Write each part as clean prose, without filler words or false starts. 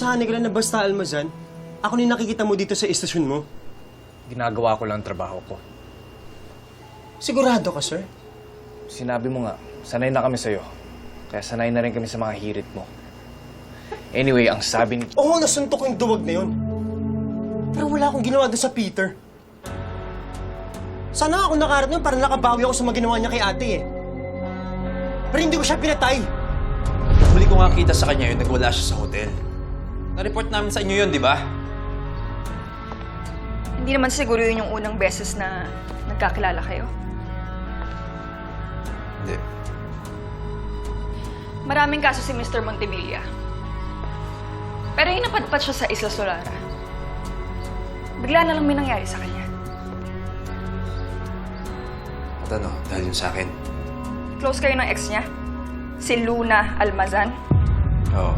Sa Negra na basta Almazan, ako na yung nakikita mo dito sa istasyon mo. Ginagawa ko lang ang trabaho ko. Sigurado ka, sir? Sinabi mo nga, sanay na kami sa'yo. Kaya sanay na rin kami sa mga hirit mo. Anyway, ang sabi ni... Oo, nasuntok ko yung duwag na yun. Pero wala akong ginawa doon sa Peter. Sana ako nakaharap nun para nakabawi ako sa mga ginawa niya kay ate eh. Pero hindi ko siya pinatay. Huli ko nga kita sa kanya yun, nagwala siya sa hotel. Na-report namin sa inyo yun, di ba? Hindi naman siguro yun yung unang beses na nagkakilala kayo. Hindi. Maraming kaso si Mr. Montevilla. Pero yung napadpad siya sa Isla Solara, bigla na lang may nangyari sa kanya. At ano, dahil yun sa akin? Close kayo ng ex niya, si Luna Almazan. Oo.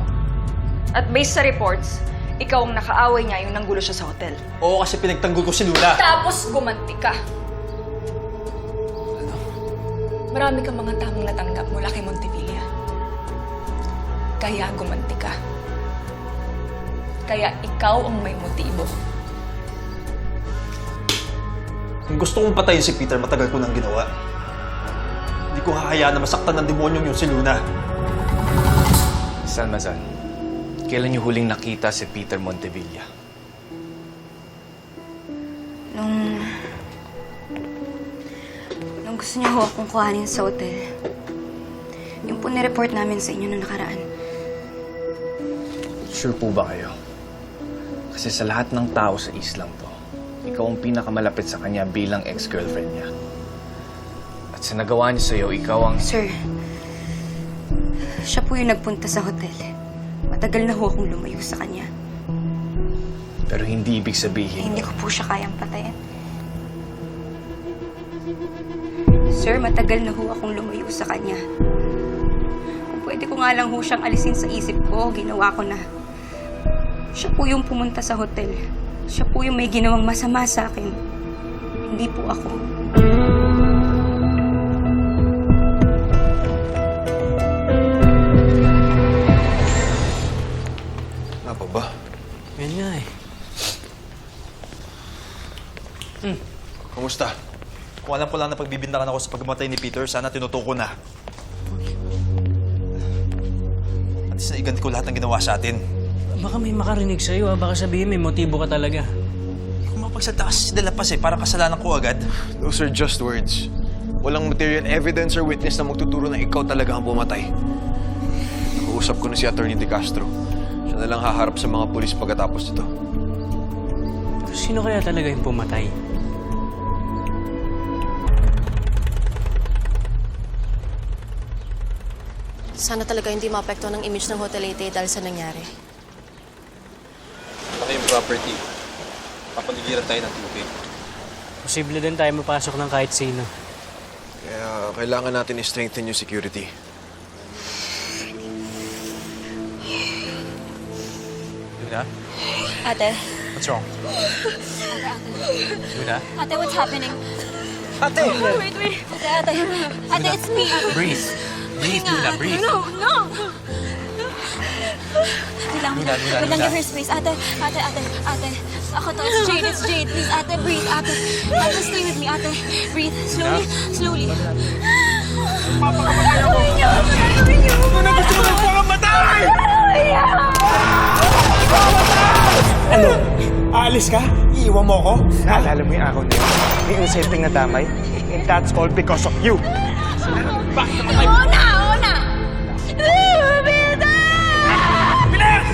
At based sa reports, ikaw ang nakaaway niya yung nanggulo siya sa hotel. Oo, kasi pinagtanggol ko si Luna. Tapos gumanti ka. Ano? Marami kang mga tamang natanggap mula kay Montevilla. Kaya gumanti ka. Kaya ikaw ang may motibo. Kung gusto kong patayin si Peter, matagal ko nang ginawa. Hindi ko hahayaan na masaktan ng demonyong yun si Luna. San Mazan, kailan niyo huling nakita si Peter Montevilla? Nung gusto niya ho akong kuhanin sa hotel. Yung po nireport namin sa inyo nung nakaraan. Sure po ba kayo? Kasi sa lahat ng tao sa islang to, ikaw ang pinakamalapit sa kanya bilang ex-girlfriend niya. At sa nagawa niya sa'yo, ikaw ang... Sir, siya po yung nagpunta sa hotel. Matagal na ho akong lumayo sa kanya. Pero hindi ibig sabihin... Hindi ko po siya kayang patayin. Sir, matagal na ho akong lumayo sa kanya. Kung pwede ko nga lang ho siyang alisin sa isip ko, ginawa ko na. Siya po yung pumunta sa hotel. Siya po yung may ginawang masama sa akin. Hindi po ako. Nga pa ba? Yan nga eh. Kumusta? Kung alam ko lang na pagbibintangan ako sa pagmatay ni Peter, sana tinutuko na. At least naiganti ko lahat ng ginawa sa atin. Baka may makarinig sa'yo ah. Baka sabihin may motibo ka talaga. Kung mapagsalita kasi si Delapas para kasalanan ko agad. Those are just words. Walang material evidence or witness na magtuturo na ikaw talaga ang pumatay. Nakausap ko na si Atty. De Castro. Siya na lang haharap sa mga pulis pagkatapos nito. Pero sino kaya talaga yung pumatay? Sana talaga hindi maapekto ng image ng Hotel 88 dahil sa nangyari. Laki yung property. Papaligiran tayo ng tubig. Posible din tayo mapasok ng kahit sino. Kaya kailangan natin i-strengthen yung security. Luna? Ate. What's wrong? Luna? Ate, what's happening? Ate! Wait. Ate, it's me. Breathe. Breathe, Luna, breathe. No. Wait lang, Luna. give her space. Ate. Ako to, it's Jade. Please, ate, breathe. Ate, stay with me, ate. Breathe. Slowly. Ano? Aalis ka? Iiwan mo ako? Naalala mo yung araw na yun? May inosenteng nadamay? And that's all because of you! Oo na!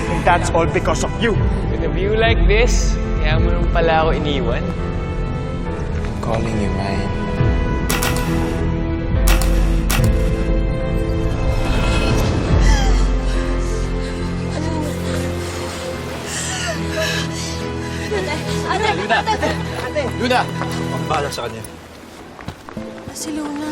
And that's all because of you! With a view like this, kaya mo nung pala ako iniwan. I'm calling you mine. Luna! Ang bahala sa kanya. Si Luna.